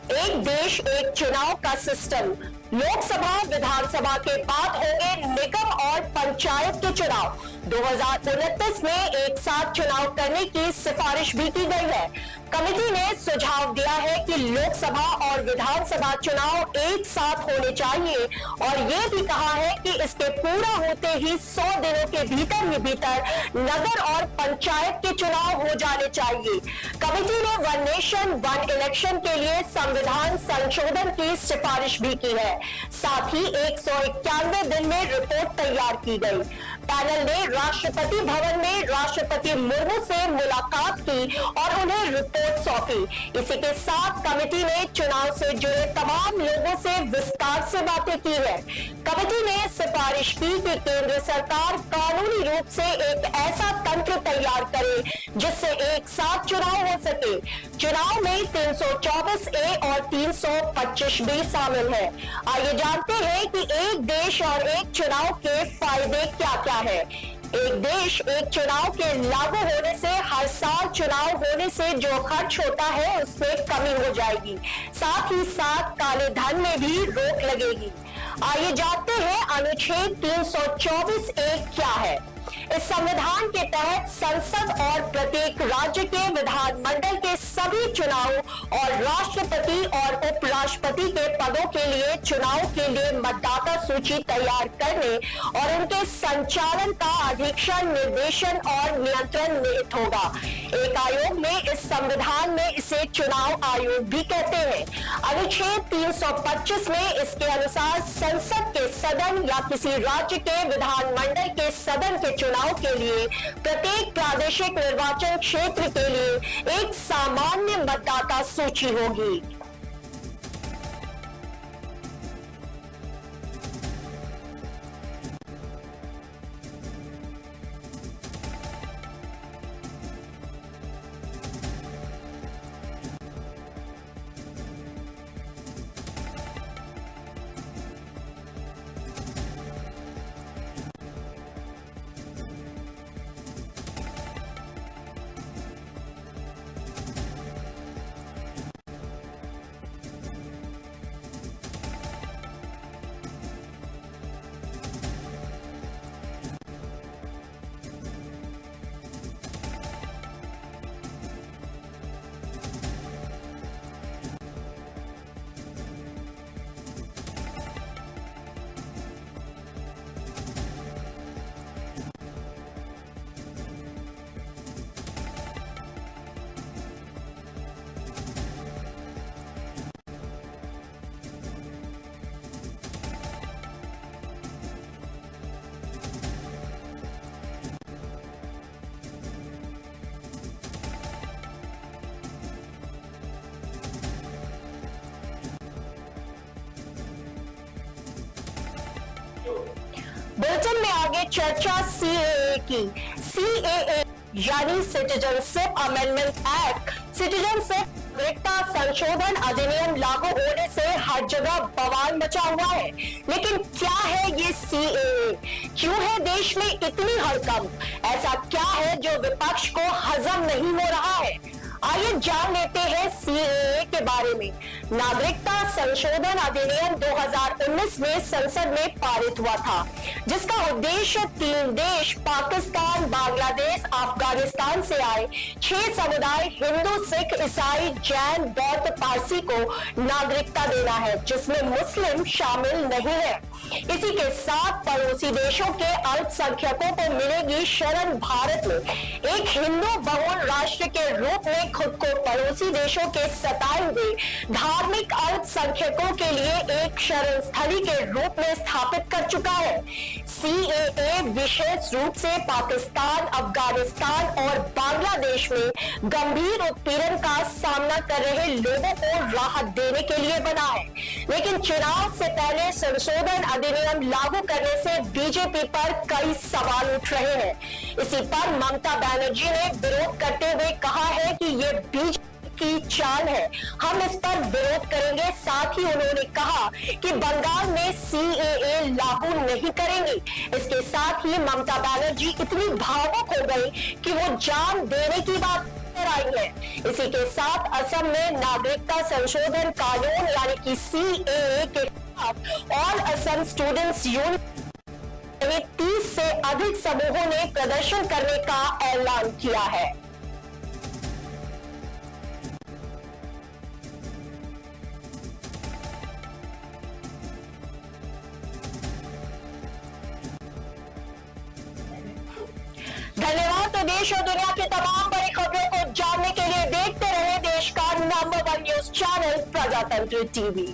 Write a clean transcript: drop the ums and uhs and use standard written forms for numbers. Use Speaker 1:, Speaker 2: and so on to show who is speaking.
Speaker 1: एक देश एक चुनाव का सिस्टम। लोकसभा विधानसभा के बाद होंगे निगम और पंचायत के चुनाव। 2029 में एक साथ चुनाव करने की सिफारिश भी की गई है। कमेटी ने सुझाव दिया है कि लोकसभा और विधानसभा चुनाव एक साथ होने चाहिए और ये भी कहा है कि इसके पूरा होते ही 100 दिनों के भीतर नगर और पंचायत के चुनाव हो जाने चाहिए। कमेटी ने वन नेशन वन इलेक्शन के लिए संविधान संशोधन की सिफारिश भी की है। साथ ही 191 दिन में रिपोर्ट तैयार की गई। पैनल ने राष्ट्रपति भवन में राष्ट्रपति मुर्मू से मुलाकात की और उन्हें रिपोर्ट सौंपी। इसी के साथ कमेटी ने चुनाव से जुड़े तमाम लोगों से विस्तार से बातें की है। कमेटी ने सिफारिश की कि केंद्र सरकार कानूनी रूप से एक ऐसा तंत्र तैयार करे जिससे एक साथ चुनाव हो सके। चुनाव में 324 ए और 325 बी शामिल है। आइए जानते हैं कि एक देश और एक चुनाव के फायदे क्या क्या है। एक देश एक चुनाव के लागू होने से हर साल चुनाव होने से जो खर्च होता है उसमें कमी हो जाएगी। साथ ही साथ काले धन में भी रोक लगेगी। आइए जानते हैं अनुच्छेद 324 ए क्या है। इस संविधान के तहत संसद और प्रत्येक राज्य के विधानमंडल के सभी चुनाव और राष्ट्रपति और उपराष्ट्रपति के पदों के लिए चुनाव के लिए मतदाता सूची तैयार करने और उनके संचालन का अधीक्षण, निर्देशन और नियंत्रण निहित होगा। एक आयोग में इस संविधान में इसे चुनाव आयोग भी कहते हैं। अनुच्छेद 325 में इसके अनुसार संसद के सदन या किसी राज्य के विधानमंडल के सदन के चुनाव के लिए प्रत्येक प्रादेशिक निर्वाचन क्षेत्र के लिए एक सामान्य मतदाता सूची होगी। बुलेटिन में आगे चर्चा सीएए की। सीएए यानी सिटीजनशिप अमेंडमेंट एक्ट, सिटीजनशिप नागरिकता संशोधन अधिनियम लागू होने से हर जगह बवाल मचा हुआ है। लेकिन क्या है ये सीएए? क्यों है देश में इतनी हड़कंप? ऐसा क्या है जो विपक्ष को हजम नहीं हो रहा है? आइए जान लेते हैं सीएए के बारे में। नागरिकता संशोधन अधिनियम 2019 में संसद में पारित हुआ था, जिसका उद्देश्य 3 देश पाकिस्तान, बांग्लादेश, अफगानिस्तान से आए 6 समुदाय हिंदू, सिख, ईसाई, जैन, बौद्ध, पारसी को नागरिकता देना है, जिसमें मुस्लिम शामिल नहीं है। इसी के साथ पड़ोसी देशों के अल्पसंख्यकों को मिलेगी शरण। भारत में एक हिंदू बहुल राष्ट्र के रूप में खुद को पड़ोसी देशों के सताए हुए धार्मिक अल्पसंख्यकों के लिए एक शरण स्थली के रूप में स्थापित कर चुका है। सीएए विशेष रूप से पाकिस्तान, अफगानिस्तान और बांग्लादेश में गंभीर उत्पीड़न का सामना कर रहे लोगों को राहत देने के लिए बना है। लेकिन चुनाव से पहले संशोधन अधिनियम लागू करने से बीजेपी पर कई सवाल उठ रहे हैं। इसी पर ममता बनर्जी ने विरोध करते हुए कहा है कि ये बीजेपी की चाल है, हम इस पर विरोध करेंगे। साथ ही उन्होंने कहा कि बंगाल में सीएए लागू नहीं करेंगे। इसके साथ ही ममता बनर्जी इतनी भावुक हो गई कि वो जान देने की बात आई है। इसी के साथ असम में नागरिकता संशोधन कानून यानी कि CAA के खिलाफ ऑल असम स्टूडेंट्स यूनियन 30 से अधिक समूहों ने प्रदर्शन करने का ऐलान किया है। धन्यवाद। तो देश और दुनिया की तमाम बड़ी खबरों को जानने के लिए देखते रहे देश का नंबर 1 न्यूज चैनल प्रजातंत्र टीवी।